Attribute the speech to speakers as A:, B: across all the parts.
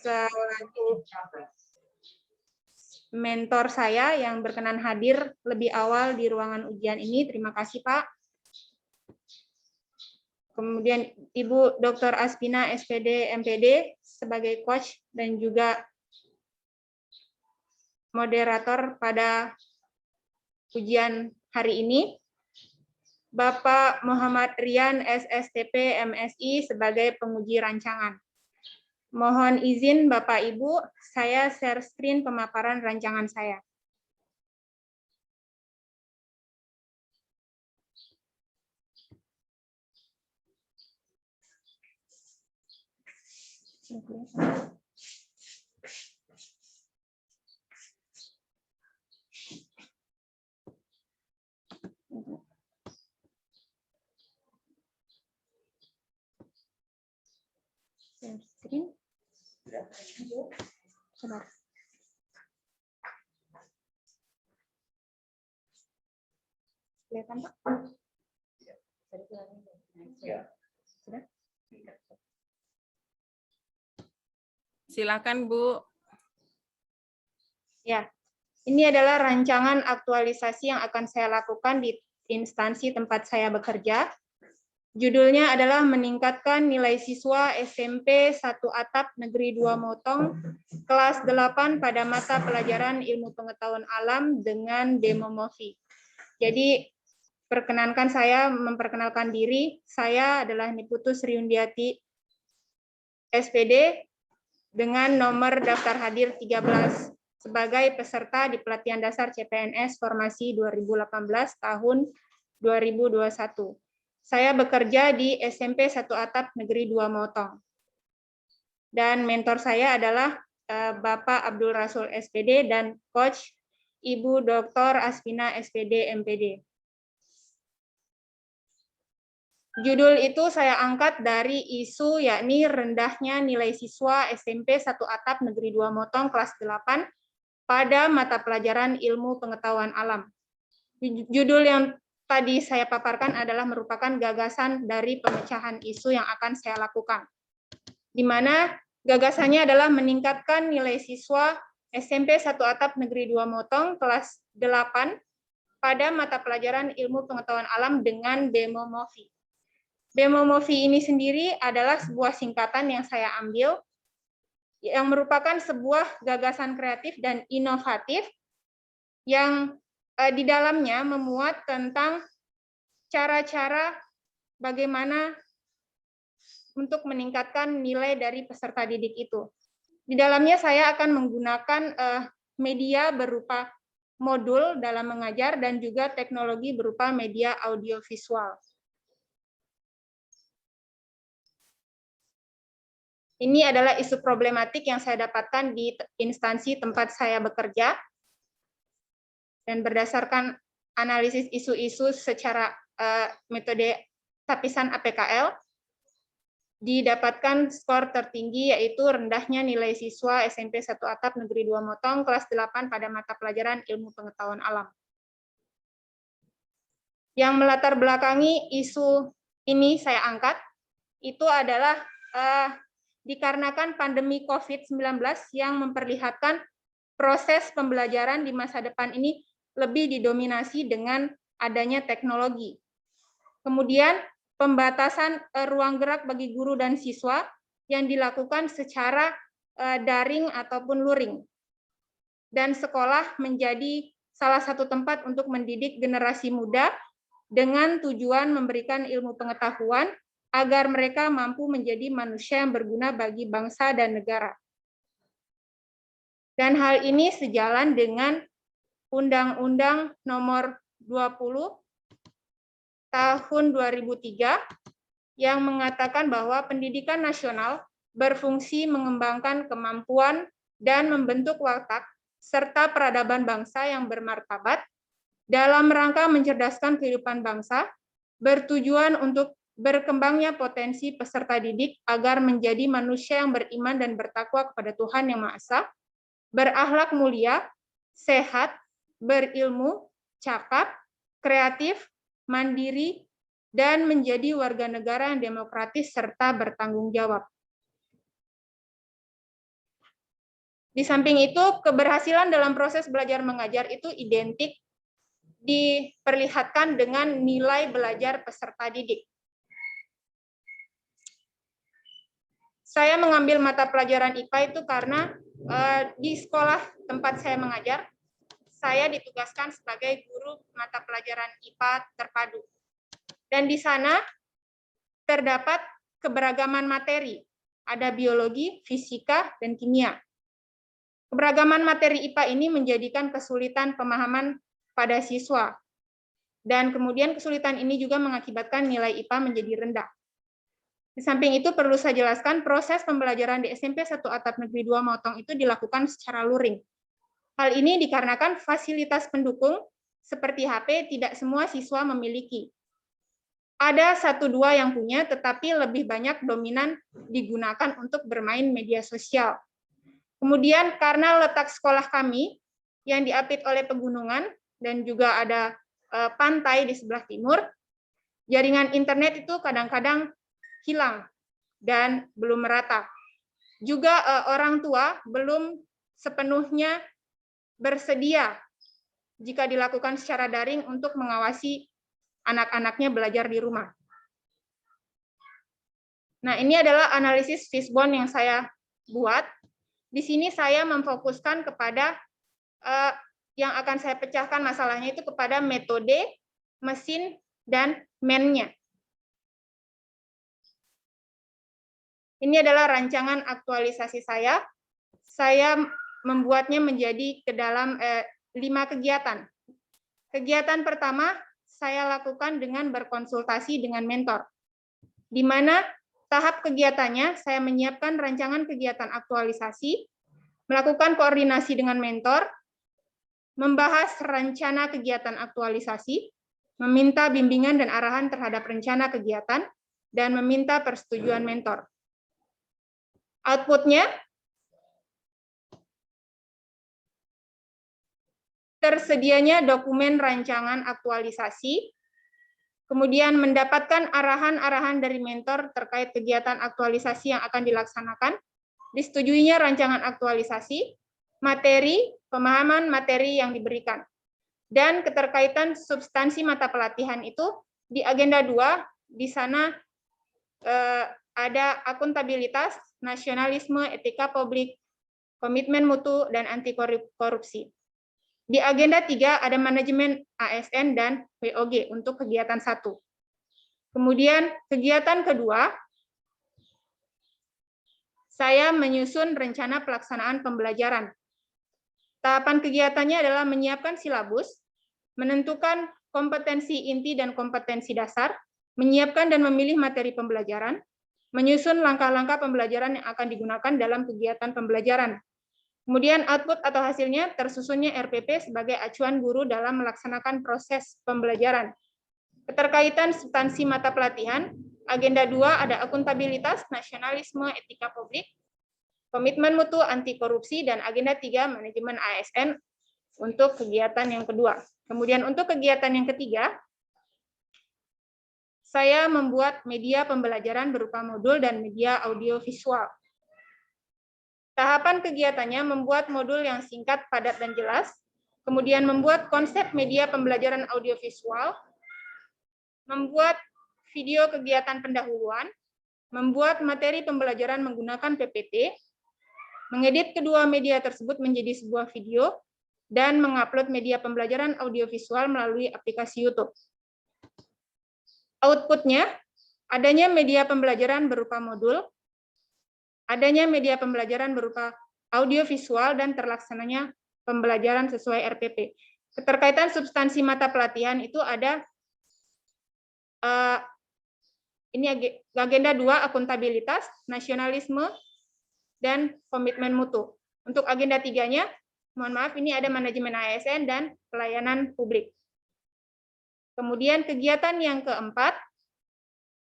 A: selaku mentor saya yang berkenan hadir lebih awal di ruangan ujian ini. Terima kasih, Pak. Kemudian Ibu Dr. Aspina, SPD, MPD, sebagai coach dan juga moderator pada ujian hari ini. Bapak Muhammad Rian, SSTP, MSI, sebagai penguji rancangan. Mohon izin Bapak Ibu, saya share screen pemaparan rancangan saya. Share screen. Sabar. Kelihatan, Pak? Sudah?
B: Silakan, Bu.
A: Ya, ini adalah rancangan aktualisasi yang akan saya lakukan di instansi tempat saya bekerja. Judulnya adalah meningkatkan nilai siswa SMP 1 Atap Negeri 2 Motong kelas 8 pada mata pelajaran Ilmu Pengetahuan Alam dengan demo Mofi. Jadi perkenankan saya memperkenalkan diri. Saya adalah Niputus Riundiati, SPD, dengan nomor daftar hadir 13 sebagai peserta di pelatihan dasar CPNS Formasi 2018 tahun 2021. Saya bekerja di SMP 1 Atap Negeri 2 Motong. Dan mentor saya adalah Bapak Abdul Rasul SPD dan Coach Ibu Dr. Aspina SPD MPD. Judul itu saya angkat dari isu yakni rendahnya nilai siswa SMP 1 Atap Negeri 2 Motong kelas 8 pada mata pelajaran Ilmu Pengetahuan Alam. Judul yang tadi saya paparkan adalah merupakan gagasan dari pemecahan isu yang akan saya lakukan. Di mana gagasannya adalah meningkatkan nilai siswa SMP 1 Atap Negeri 2 Motong kelas 8 pada mata pelajaran Ilmu Pengetahuan Alam dengan demo Mofi. Demo Mofi ini sendiri adalah sebuah singkatan yang saya ambil yang merupakan sebuah gagasan kreatif dan inovatif yang di dalamnya memuat tentang cara-cara bagaimana untuk meningkatkan nilai dari peserta didik itu. Di dalamnya saya akan menggunakan media berupa modul dalam mengajar dan juga teknologi berupa media audiovisual. Ini adalah isu problematik yang saya dapatkan di instansi tempat saya bekerja. Dan berdasarkan analisis isu-isu secara metode tapisan APKL, didapatkan skor tertinggi yaitu rendahnya nilai siswa SMP 1 Atap Negeri 2 Motong kelas 8 pada mata pelajaran Ilmu Pengetahuan Alam. Yang melatar belakangi isu ini saya angkat, itu adalah dikarenakan pandemi COVID-19 yang memperlihatkan proses pembelajaran di masa depan ini lebih didominasi dengan adanya teknologi. Kemudian pembatasan ruang gerak bagi guru dan siswa yang dilakukan secara daring ataupun luring. Dan sekolah menjadi salah satu tempat untuk mendidik generasi muda dengan tujuan memberikan ilmu pengetahuan agar mereka mampu menjadi manusia yang berguna bagi bangsa dan negara. Dan hal ini sejalan dengan Undang-Undang Nomor 20 Tahun 2003 yang mengatakan bahwa pendidikan nasional berfungsi mengembangkan kemampuan dan membentuk watak serta peradaban bangsa yang bermartabat dalam rangka mencerdaskan kehidupan bangsa, bertujuan untuk berkembangnya potensi peserta didik agar menjadi manusia yang beriman dan bertakwa kepada Tuhan Yang Maha Esa, berakhlak mulia, sehat, berilmu, cakap, kreatif, mandiri, dan menjadi warga negara yang demokratis serta bertanggung jawab. Di samping itu, keberhasilan dalam proses belajar mengajar itu identik diperlihatkan dengan nilai belajar peserta didik. Saya mengambil mata pelajaran IPA itu karena di sekolah tempat saya mengajar, saya ditugaskan sebagai guru mata pelajaran IPA terpadu. Dan di sana terdapat keberagaman materi, ada biologi, fisika, dan kimia. Keberagaman materi IPA ini menjadikan kesulitan pemahaman pada siswa. Dan kemudian kesulitan ini juga mengakibatkan nilai IPA menjadi rendah. Di samping itu perlu saya jelaskan proses pembelajaran di SMP 1 Atap Negeri 2 Motong itu dilakukan secara luring. Hal ini dikarenakan fasilitas pendukung seperti HP tidak semua siswa memiliki. Ada 1-2 yang punya, tetapi lebih banyak dominan digunakan untuk bermain media sosial. Kemudian karena letak sekolah kami yang diapit oleh pegunungan dan juga ada pantai di sebelah timur, jaringan internet itu kadang-kadang hilang dan belum merata. Juga orang tua belum sepenuhnya bersedia jika dilakukan secara daring untuk mengawasi anak-anaknya belajar di rumah. Nah, ini adalah analisis Fishbone yang saya buat. Di sini saya memfokuskan kepada yang akan saya pecahkan masalahnya itu kepada metode, mesin, dan man-nya. Ini adalah rancangan aktualisasi saya. Saya membuatnya menjadi ke dalam 5 kegiatan. Kegiatan pertama saya lakukan dengan berkonsultasi dengan mentor, di mana tahap kegiatannya saya menyiapkan rancangan kegiatan aktualisasi, melakukan koordinasi dengan mentor, membahas rencana kegiatan aktualisasi, meminta bimbingan dan arahan terhadap rencana kegiatan, dan meminta persetujuan mentor. Outputnya, tersedianya dokumen rancangan aktualisasi, kemudian mendapatkan arahan-arahan dari mentor terkait kegiatan aktualisasi yang akan dilaksanakan, disetujuinya rancangan aktualisasi, materi, pemahaman materi yang diberikan, dan keterkaitan substansi mata pelatihan itu di agenda 2, di sana ada akuntabilitas, nasionalisme, etika publik, komitmen mutu, dan anti korupsi. Di agenda 3 ada manajemen ASN dan WOG untuk kegiatan 1. Kemudian kegiatan kedua, saya menyusun rencana pelaksanaan pembelajaran. Tahapan kegiatannya adalah menyiapkan silabus, menentukan kompetensi inti dan kompetensi dasar, menyiapkan dan memilih materi pembelajaran, menyusun langkah-langkah pembelajaran yang akan digunakan dalam kegiatan pembelajaran. Kemudian output atau hasilnya tersusunnya RPP sebagai acuan guru dalam melaksanakan proses pembelajaran. Keterkaitan substansi mata pelatihan, agenda 2 ada akuntabilitas, nasionalisme, etika publik, komitmen mutu, anti korupsi, dan agenda 3 manajemen ASN untuk kegiatan yang kedua. Kemudian untuk kegiatan yang ketiga, saya membuat media pembelajaran berupa modul dan media audiovisual. Tahapan kegiatannya membuat modul yang singkat, padat, dan jelas, kemudian membuat konsep media pembelajaran audiovisual, membuat video kegiatan pendahuluan, membuat materi pembelajaran menggunakan PPT, mengedit kedua media tersebut menjadi sebuah video, dan mengupload media pembelajaran audiovisual melalui aplikasi YouTube. Outputnya, adanya media pembelajaran berupa modul, adanya media pembelajaran berupa audiovisual, dan terlaksananya pembelajaran sesuai RPP. Keterkaitan substansi mata pelatihan itu ada ini agenda 2 akuntabilitas, nasionalisme, dan komitmen mutu. Untuk agenda 3-nya, mohon maaf, ini ada manajemen ASN dan pelayanan publik. Kemudian kegiatan yang keempat,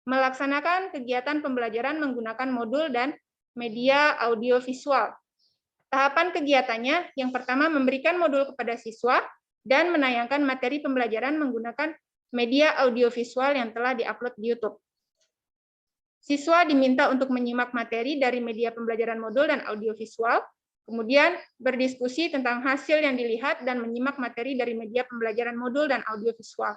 A: melaksanakan kegiatan pembelajaran menggunakan modul dan media audiovisual. Tahapan kegiatannya, yang pertama memberikan modul kepada siswa dan menayangkan materi pembelajaran menggunakan media audiovisual yang telah diupload di YouTube. Siswa diminta untuk menyimak materi dari media pembelajaran modul dan audiovisual, Kemudian berdiskusi tentang hasil yang dilihat dan menyimak materi dari media pembelajaran modul dan audiovisual.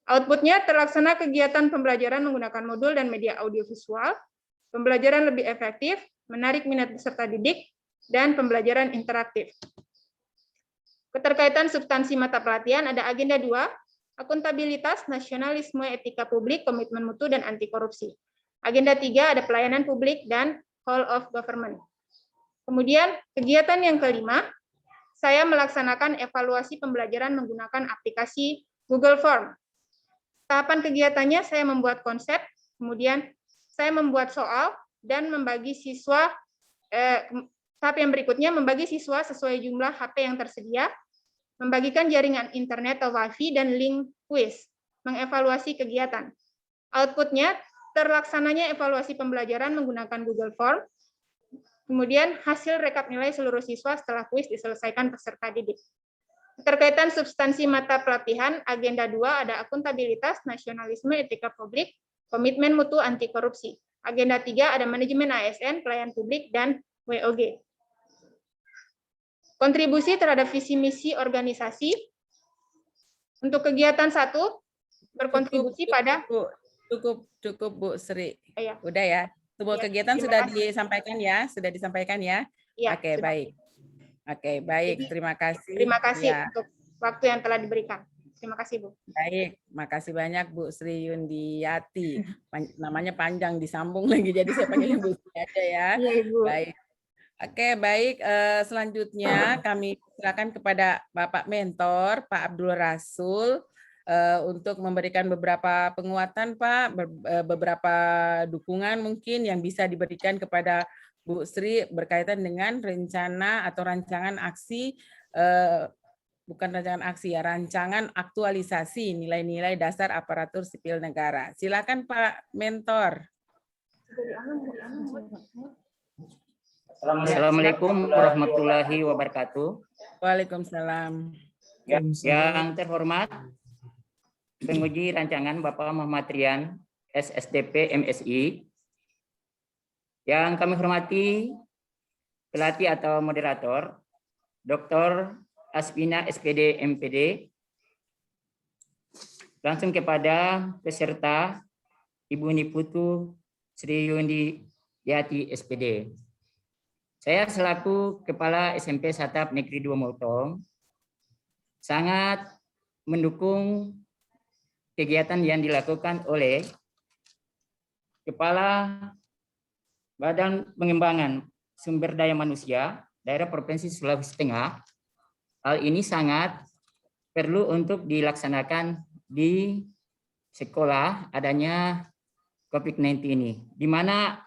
A: Outputnya terlaksana kegiatan pembelajaran menggunakan modul dan media audiovisual, pembelajaran lebih efektif, menarik minat peserta didik, dan pembelajaran interaktif. Keterkaitan substansi mata pelatihan ada agenda 2, akuntabilitas, nasionalisme, etika publik, komitmen mutu, dan anti korupsi. Agenda 3 ada pelayanan publik dan whole of government. Kemudian kegiatan yang kelima, saya melaksanakan evaluasi pembelajaran menggunakan aplikasi Google Form. Tahapan kegiatannya saya membuat konsep, kemudian saya membuat soal dan membagi siswa. Tahap yang berikutnya membagi siswa sesuai jumlah HP yang tersedia, membagikan jaringan internet atau Wi-Fi dan link kuis, mengevaluasi kegiatan. Outputnya terlaksananya evaluasi pembelajaran menggunakan Google Form. Kemudian hasil rekap nilai seluruh siswa setelah kuis diselesaikan peserta didik. Keterkaitan substansi mata pelatihan, agenda 2 ada akuntabilitas, nasionalisme, etika publik, komitmen mutu, anti korupsi. Agenda 3 ada manajemen ASN, pelayan publik, dan WOG. Kontribusi terhadap visi misi organisasi. Untuk kegiatan 1, berkontribusi pada...
B: Cukup Bu Sri.
A: Ya.
B: Udah ya. Semua
A: Ya,
B: kegiatan sudah disampaikan ya,
A: Ya,
B: Oke, baik. Oke, baik.
A: Jadi,
B: Terima kasih.
A: Terima kasih
B: ya.
A: untuk waktu yang telah diberikan. Terima kasih, Bu.
B: Baik, makasih banyak Bu Sri Yundiati. Namanya panjang disambung lagi, jadi saya panggilnya Bu Sri aja ya.
A: Iya, Ibu.
B: Baik. Oke, baik. Selanjutnya kami silakan kepada Bapak Mentor, Pak Abdul Rasul, untuk memberikan beberapa penguatan, Pak, beberapa dukungan mungkin yang bisa diberikan kepada Bu Sri berkaitan dengan rencana atau rancangan aksi, bukan rancangan aksi ya, rancangan aktualisasi nilai-nilai dasar aparatur sipil negara. Silakan Pak Mentor.
C: Assalamualaikum warahmatullahi wabarakatuh.
B: Waalaikumsalam.
C: Yang terhormat penguji rancangan Bapak Muhammad Rian, SSDP MSI. Yang kami hormati pelatih atau moderator, Dr. Asbina SPD MPD. Langsung kepada peserta Ibu Niputu Sri Yundiati SPD. Saya selaku Kepala SMP Satap Negeri 2 Motong sangat mendukung kegiatan yang dilakukan oleh Kepala Badan Pengembangan Sumber Daya Manusia Daerah Provinsi Sulawesi Tengah. Hal ini sangat perlu untuk dilaksanakan di sekolah adanya COVID-19 ini, di mana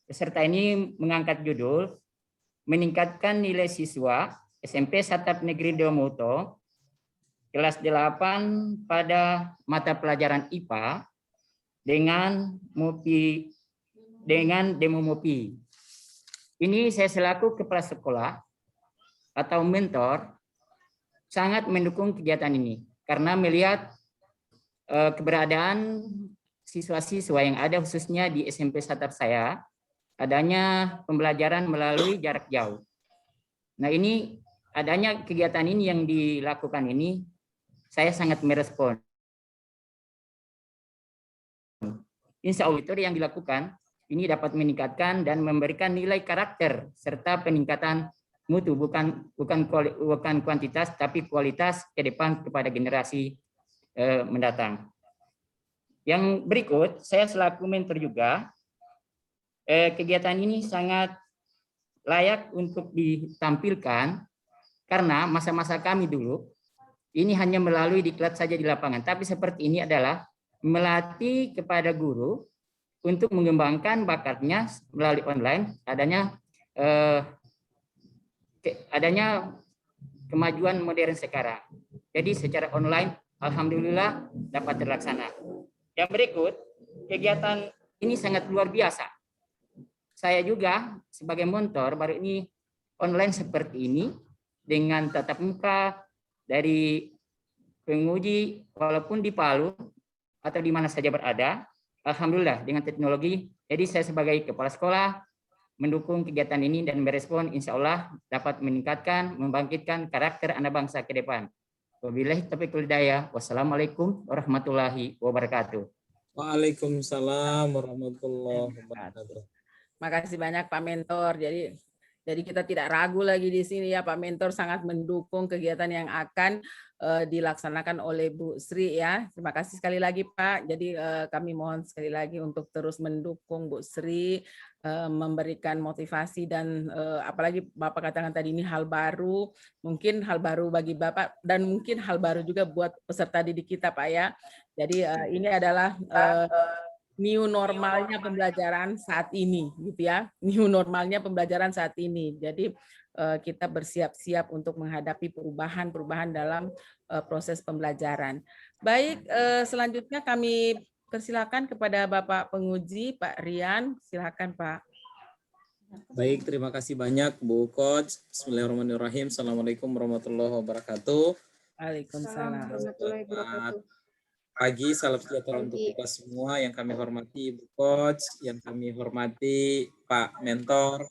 C: peserta ini mengangkat judul meningkatkan nilai siswa SMP Satap Negeri 2 Motong kelas 8 pada mata pelajaran IPA dengan demo MOPI. Ini saya selaku kepala sekolah atau mentor sangat mendukung kegiatan ini karena melihat keberadaan siswa-siswa yang ada khususnya di SMP Satap saya adanya pembelajaran melalui jarak jauh. Nah, ini adanya kegiatan ini yang dilakukan ini saya sangat merespon. Insya Allah itu yang dilakukan ini dapat meningkatkan dan memberikan nilai karakter serta peningkatan mutu bukan kuantitas tapi kualitas ke depan kepada generasi mendatang. Yang berikut saya selaku mentor juga kegiatan ini sangat layak untuk ditampilkan karena masa-masa kami dulu ini hanya melalui diklat saja di lapangan, tapi seperti ini adalah melatih kepada guru untuk mengembangkan bakatnya melalui online, adanya kemajuan modern sekarang. Jadi secara online, alhamdulillah dapat terlaksana. Yang berikut, kegiatan ini sangat luar biasa. Saya juga sebagai mentor baru ini online seperti ini dengan tatap muka dari penguji walaupun di Palu atau di mana saja berada, alhamdulillah dengan teknologi. Jadi saya sebagai kepala sekolah mendukung kegiatan ini dan merespon, insya Allah dapat meningkatkan, membangkitkan karakter anak bangsa ke depan. Wabillahi taufiq wal hidayah. Wassalamualaikum warahmatullahi wabarakatuh.
D: Waalaikumsalam warahmatullahi wabarakatuh.
B: Makasih banyak Pak Mentor. Jadi kita tidak ragu lagi di sini ya, Pak Mentor sangat mendukung kegiatan yang akan dilaksanakan oleh Bu Sri ya. Terima kasih sekali lagi Pak. Jadi kami mohon sekali lagi untuk terus mendukung Bu Sri, memberikan motivasi dan apalagi Bapak katakan tadi ini hal baru, mungkin hal baru bagi Bapak dan mungkin hal baru juga buat peserta didik kita Pak ya. Jadi ini adalah new normalnya pembelajaran saat ini gitu ya. New normalnya pembelajaran saat ini. Jadi kita bersiap-siap untuk menghadapi perubahan-perubahan dalam proses pembelajaran. Baik, selanjutnya kami persilakan kepada Bapak penguji Pak Rian. Silakan Pak.
D: Baik, terima kasih banyak Bu Coach. Bismillahirrahmanirrahim. Assalamualaikum warahmatullahi wabarakatuh.
B: Waalaikumsalam.
A: Warahmatullahi wabarakatuh.
D: Pagi, salam sejahtera untuk kita semua. Yang kami hormati Ibu Coach, yang kami hormati Pak Mentor.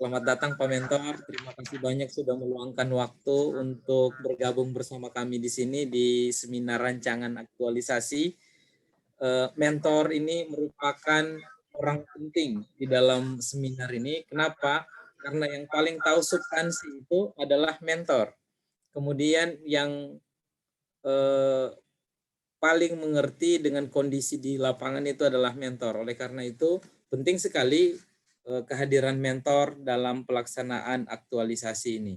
D: Selamat datang Pak Mentor. Terima kasih banyak sudah meluangkan waktu untuk bergabung bersama kami di sini di seminar rancangan aktualisasi. Mentor ini merupakan orang penting di dalam seminar ini. Kenapa? Karena yang paling tahu substansi itu adalah mentor. Kemudian yang paling mengerti dengan kondisi di lapangan itu adalah mentor. Oleh karena itu, penting sekali kehadiran mentor dalam pelaksanaan aktualisasi ini.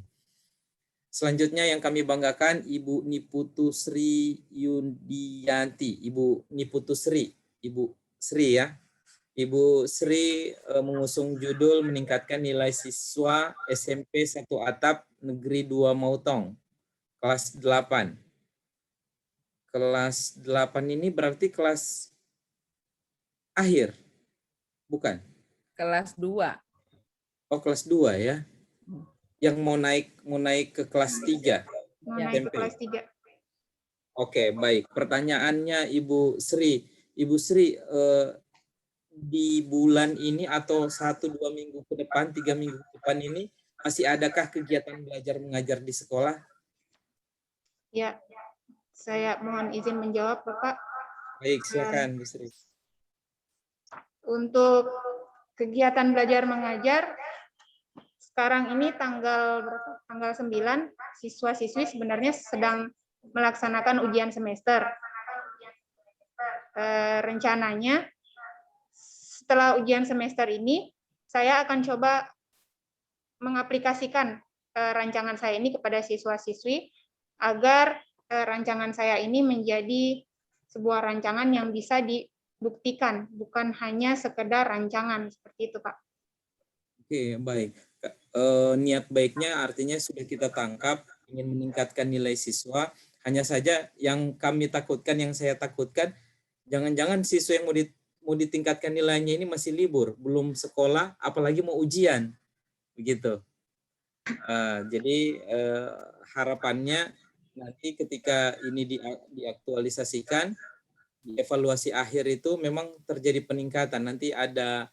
D: Selanjutnya yang kami banggakan, Ibu Niputu Sri Yundianti. Ibu Niputu Sri, Ibu Sri ya. Ibu Sri mengusung judul meningkatkan nilai siswa SMP 1 Atap Negeri 2 Mautong, kelas 8. Kelas 8 ini berarti kelas akhir, bukan?
B: Kelas 2.
D: Oh, kelas 2 ya. Yang mau naik ke kelas 3.
A: Mau naik ke kelas 3.
D: Oke, baik. Pertanyaannya Ibu Sri. Ibu Sri, di bulan ini atau 1-2 minggu ke depan, 3 minggu ke depan ini, masih adakah kegiatan belajar mengajar di sekolah?
A: Ya, saya mohon izin menjawab, Bapak.
D: Baik, silakan Bu Sri.
A: Untuk kegiatan belajar mengajar, sekarang ini tanggal 9, siswa-siswi sebenarnya sedang melaksanakan ujian semester. Rencananya, setelah ujian semester ini, saya akan coba mengaplikasikan rancangan saya ini kepada siswa-siswi, agar rancangan saya ini menjadi sebuah rancangan yang bisa dibuktikan, bukan hanya sekedar rancangan, seperti itu, Pak. Oke,
D: baik. Niat baiknya artinya sudah kita tangkap, ingin meningkatkan nilai siswa. Hanya saja yang kami takutkan, yang saya takutkan, jangan-jangan siswa yang mau ditingkatkan nilainya ini masih libur, belum sekolah, apalagi mau ujian, begitu. Jadi harapannya nanti ketika ini diaktualisasikan, di evaluasi akhir itu memang terjadi peningkatan. Nanti ada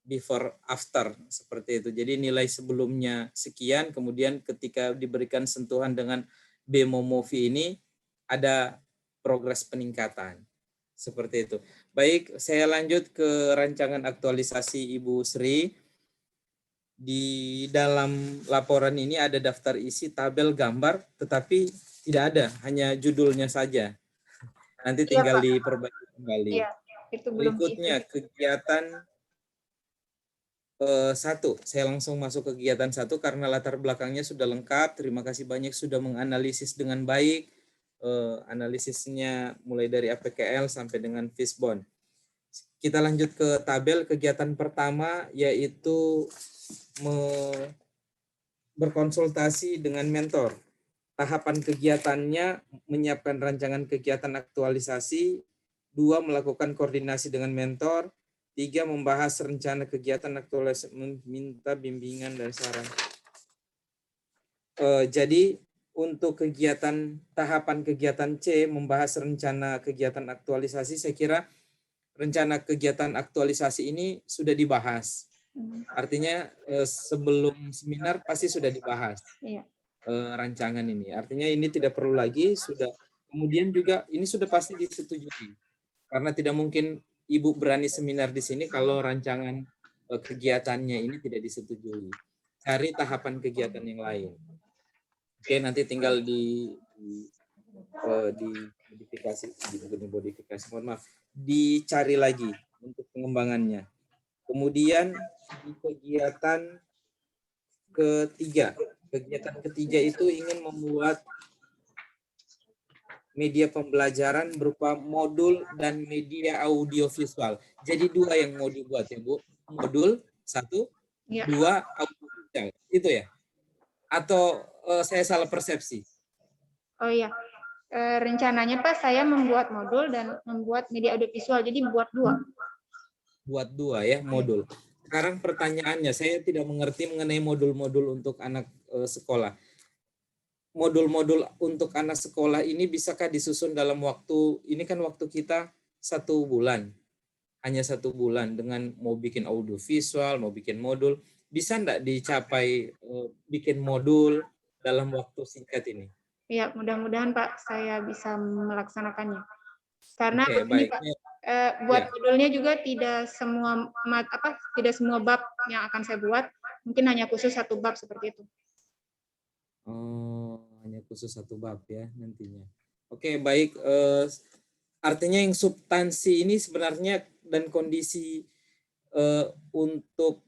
D: before after seperti itu. Jadi nilai sebelumnya sekian, kemudian ketika diberikan sentuhan dengan BEMO Movi ini ada progres peningkatan. Seperti itu. Baik, saya lanjut ke rancangan aktualisasi Ibu Sri. Di dalam laporan ini ada daftar isi, tabel, gambar, tetapi tidak ada, hanya judulnya saja. Nanti tinggal diperbaiki kembali.
A: Iya, itu belum
D: berikutnya kegiatan 1. Saya langsung masuk ke kegiatan 1 karena latar belakangnya sudah lengkap. Terima kasih banyak sudah menganalisis dengan baik. Analisisnya mulai dari APKL sampai dengan Fishbone. Kita lanjut ke tabel. Kegiatan pertama yaitu berkonsultasi dengan mentor. Tahapan kegiatannya menyiapkan rancangan kegiatan aktualisasi, 2 melakukan koordinasi dengan mentor, 3 membahas rencana kegiatan aktualisasi, meminta bimbingan dan saran. Jadi untuk kegiatan tahapan kegiatan C membahas rencana kegiatan aktualisasi, saya kira rencana kegiatan aktualisasi ini sudah dibahas. Artinya sebelum seminar pasti sudah dibahas rancangan ini. Artinya ini tidak perlu lagi, sudah. Kemudian juga ini sudah pasti disetujui. Karena tidak mungkin Ibu berani seminar di sini kalau rancangan kegiatannya ini tidak disetujui. Cari tahapan kegiatan yang lain. Oke, nanti tinggal dicari lagi untuk pengembangannya. Kemudian di kegiatan ketiga itu ingin membuat media pembelajaran berupa modul dan media audiovisual. Jadi 2 yang mau dibuat ya Bu. Modul 1, 2 audiovisual. Itu ya? Atau saya salah persepsi?
A: Oh iya, rencananya Pak saya membuat modul dan membuat media audiovisual, jadi buat 2.
D: Buat 2 ya modul. Sekarang pertanyaannya, saya tidak mengerti mengenai modul-modul untuk anak sekolah. Modul-modul untuk anak sekolah ini bisakah disusun dalam waktu, ini kan waktu kita 1 bulan, hanya 1 bulan dengan mau bikin audiovisual, mau bikin modul, bisa enggak dicapai bikin modul dalam waktu singkat ini?
A: Ya, mudah-mudahan Pak saya bisa melaksanakannya. Karena
D: Oke,
A: Pak, buat modulnya juga tidak semua bab yang akan saya buat, mungkin hanya khusus 1 bab seperti itu.
D: Oh, hanya khusus 1 bab ya nantinya. Oke, baik. Artinya yang substansi ini sebenarnya dan kondisi untuk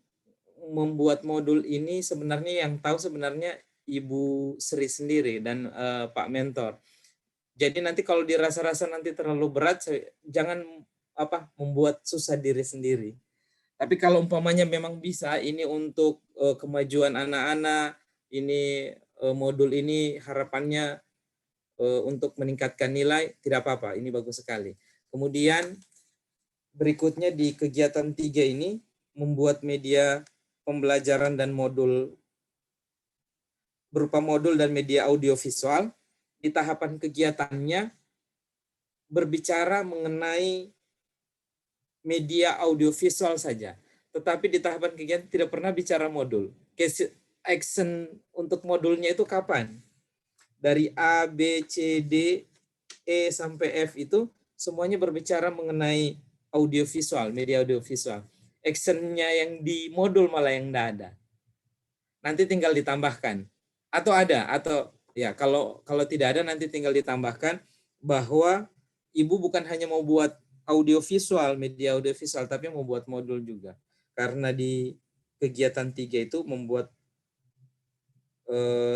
D: membuat modul ini sebenarnya yang tahu sebenarnya Ibu Sri sendiri dan Pak Mentor. Jadi nanti kalau dirasa-rasa nanti terlalu berat, jangan membuat susah diri sendiri. Tapi kalau umpamanya memang bisa, ini untuk kemajuan anak-anak, ini modul ini harapannya untuk meningkatkan nilai, tidak apa-apa, ini bagus sekali. Kemudian berikutnya di kegiatan 3 ini, membuat media pembelajaran dan modul, berupa modul dan media audiovisual. Di tahapan kegiatannya, berbicara mengenai media audiovisual saja. Tetapi di tahapan kegiatan tidak pernah bicara modul. Action untuk modulnya itu kapan? Dari A, B, C, D, E sampai F itu semuanya berbicara mengenai audiovisual, media audiovisual. Actionnya yang di modul malah yang tidak ada. Nanti tinggal ditambahkan. Atau ada, atau ya kalau tidak ada nanti tinggal ditambahkan bahwa Ibu bukan hanya mau buat audiovisual, media audiovisual, tapi mau buat modul juga. Karena di kegiatan 3 itu membuat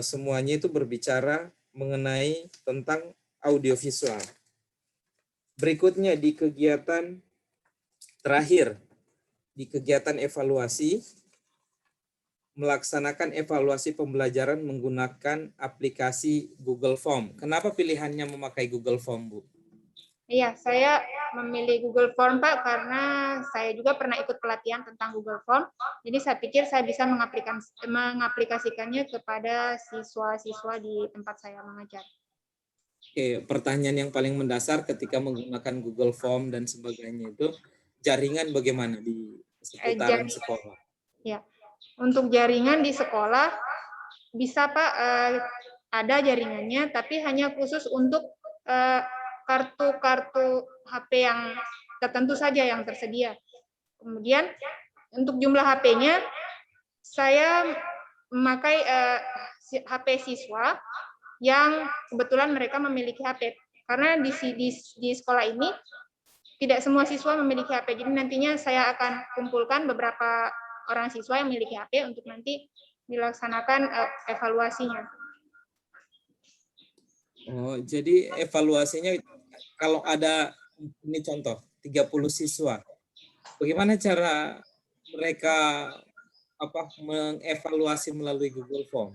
D: semuanya itu berbicara mengenai tentang audiovisual. Berikutnya di kegiatan terakhir, di kegiatan evaluasi, melaksanakan evaluasi pembelajaran menggunakan aplikasi Google Form. Kenapa pilihannya memakai Google Form, Bu?
A: Iya, saya memilih Google Form, Pak, karena saya juga pernah ikut pelatihan tentang Google Form. Jadi saya pikir saya bisa mengaplikasikannya kepada siswa-siswa di tempat saya mengajar.
D: Oke, pertanyaan yang paling mendasar ketika menggunakan Google Form dan sebagainya itu, jaringan bagaimana di seputaran sekolah?
A: Ya, untuk jaringan di sekolah bisa Pak, ada jaringannya, tapi hanya khusus untuk kartu-kartu HP yang tertentu saja yang tersedia. Kemudian untuk jumlah HP-nya, saya memakai HP siswa yang kebetulan mereka memiliki HP. Karena di sekolah ini tidak semua siswa memiliki HP. Jadi nantinya saya akan kumpulkan beberapa orang siswa yang memiliki HP untuk nanti dilaksanakan evaluasinya.
D: Oh, jadi evaluasinya kalau ada, ini contoh, 30 siswa. Bagaimana cara mereka mengevaluasi melalui Google Form?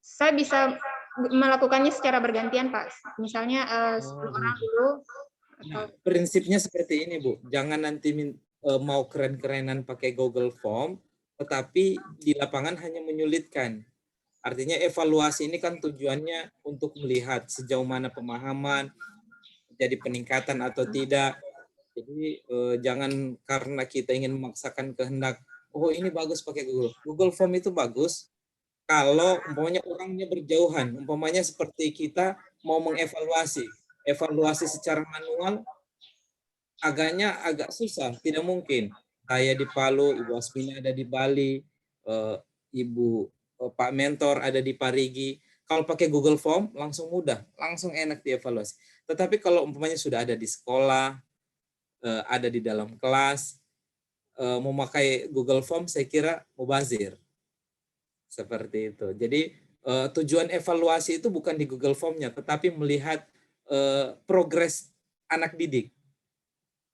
A: Saya bisa melakukannya secara bergantian, Pak. Misalnya 10 orang dulu.
D: Nah, prinsipnya seperti ini, Bu. Jangan nanti mau keren-kerenan pakai Google Form, tetapi di lapangan hanya menyulitkan. Artinya evaluasi ini kan tujuannya untuk melihat sejauh mana pemahaman, jadi peningkatan atau tidak. Jadi jangan karena kita ingin memaksakan kehendak, oh ini bagus pakai Google. Google Form itu bagus kalau umpamanya orangnya berjauhan, umpamanya seperti kita mau mengevaluasi, evaluasi secara manual agak susah, tidak mungkin. Saya di Palu, Ibu Asmina ada di Bali, Pak Mentor ada di Parigi. Kalau pakai Google Form langsung mudah, langsung enak dievaluasi. Tetapi kalau umpamanya sudah ada di sekolah, ada di dalam kelas, memakai Google Form saya kira mubazir. Seperti itu. Jadi tujuan evaluasi itu bukan di Google Form-nya, tetapi melihat progres anak didik.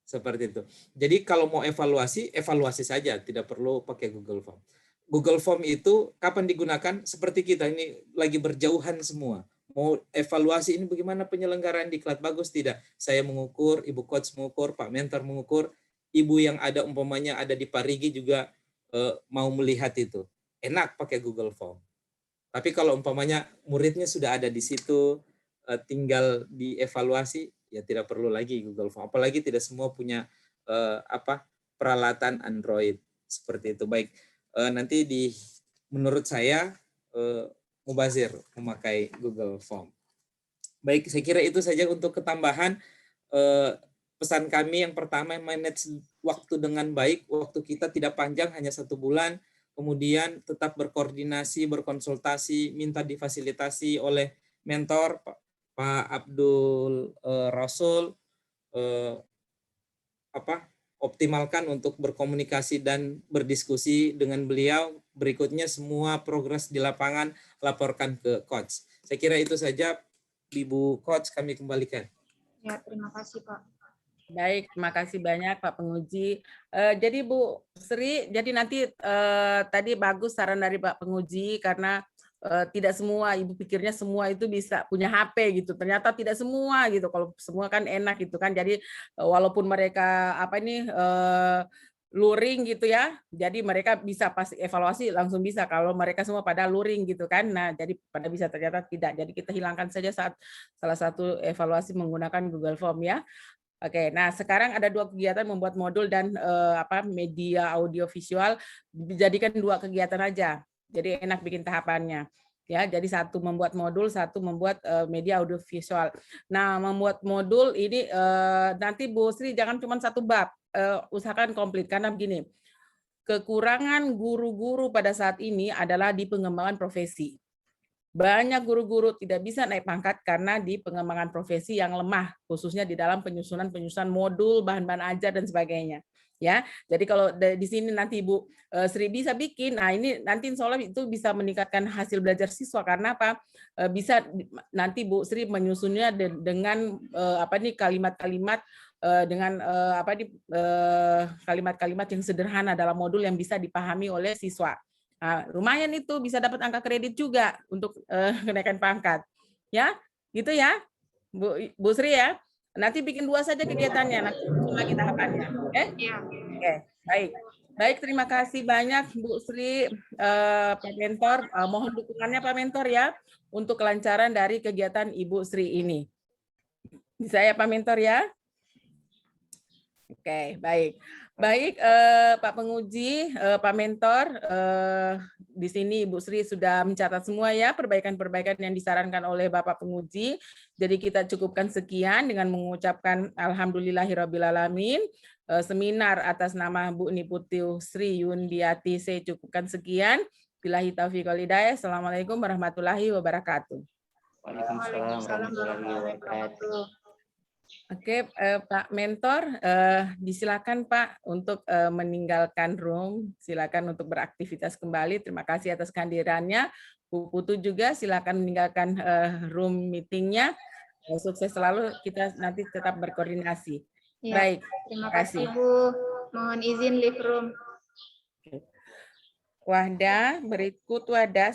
D: Seperti itu. Jadi kalau mau evaluasi, evaluasi saja, tidak perlu pakai Google Form. Google Form itu kapan digunakan? Seperti kita ini lagi berjauhan semua. Mau evaluasi ini bagaimana penyelenggaraan diklat, bagus tidak? Saya mengukur, Ibu Coach mengukur, Pak Mentor mengukur, Ibu yang ada umpamanya ada di Parigi juga mau melihat itu. Enak pakai Google Form. Tapi kalau umpamanya muridnya sudah ada di situ, tinggal dievaluasi, ya tidak perlu lagi Google Form. Apalagi tidak semua punya peralatan Android seperti itu. Baik, nanti menurut saya mubazir memakai Google Form. Baik, saya kira itu saja untuk ketambahan. Pesan kami yang pertama, manage waktu dengan baik. Waktu kita tidak panjang, hanya 1 bulan. Kemudian tetap berkoordinasi, berkonsultasi, minta difasilitasi oleh mentor Pak Abdul Rasul, optimalkan untuk berkomunikasi dan berdiskusi dengan beliau. Berikutnya semua progres di lapangan laporkan ke coach. Saya kira itu saja, Ibu Coach, kami kembalikan.
A: Ya, terima kasih Pak.
B: Baik, terima kasih banyak Pak Penguji. Jadi Bu Sri, jadi nanti tadi bagus saran dari Pak Penguji karena tidak semua, Ibu pikirnya semua itu bisa punya HP gitu. Ternyata tidak semua gitu. Kalau semua kan enak gitu kan. Jadi walaupun mereka luring gitu ya. Jadi mereka bisa pasti evaluasi langsung bisa kalau mereka semua pada luring gitu kan. Nah, jadi pada bisa, ternyata tidak. Jadi kita hilangkan saja saat salah satu evaluasi menggunakan Google Form ya. Oke, nah sekarang ada 2 kegiatan membuat modul dan media audio visual, dijadikan 2 kegiatan aja. Jadi enak bikin tahapannya. Ya, jadi 1 membuat modul, 1 membuat media audio visual. Nah, membuat modul ini nanti Bu Sri jangan cuma 1 bab, usahakan komplit karena begini. Kekurangan guru-guru pada saat ini adalah di pengembangan profesi. Banyak guru-guru tidak bisa naik pangkat karena di pengembangan profesi yang lemah, khususnya di dalam penyusunan modul, bahan-bahan ajar dan sebagainya. Ya, jadi kalau di sini nanti Ibu Sri bisa bikin, nah ini nanti insya Allah itu bisa meningkatkan hasil belajar siswa karena apa? Bisa nanti Bu Sri menyusunnya dengan kalimat-kalimat dengan kalimat-kalimat yang sederhana dalam modul yang bisa dipahami oleh siswa. Nah, lumayan itu bisa dapat angka kredit juga untuk kenaikan pangkat. Ya, gitu ya, Bu Sri ya. Nanti bikin 2 saja kegiatannya, nanti lagi tahapannya. Oke? Oke, baik. Baik, terima kasih banyak Bu Sri, Pak Mentor. Mohon dukungannya Pak Mentor ya untuk kelancaran dari kegiatan Ibu Sri ini. Bisa ya Pak Mentor ya? Oke, baik. Baik, Pak Penguji, Pak Mentor, di sini Ibu Sri sudah mencatat semua ya perbaikan-perbaikan yang disarankan oleh Bapak Penguji. Jadi kita cukupkan sekian dengan mengucapkan alhamdulillahirrabbilalamin. Seminar atas nama Bu Niputu Sri Yundiati saya cukupkan sekian. Billahi taufiq wal hidayah. Assalamualaikum warahmatullahi wabarakatuh.
C: Waalaikumsalam warahmatullahi wabarakatuh.
B: Oke, Pak Mentor, disilakan Pak untuk meninggalkan room. Silakan untuk beraktivitas kembali. Terima kasih atas kehadirannya. Bu Putu juga silakan meninggalkan room meetingnya. Sukses selalu. Kita nanti tetap berkoordinasi.
A: Ya,
B: baik.
A: Terima kasih Bu. Mohon izin leave room.
B: Wahda, berikut Wahda.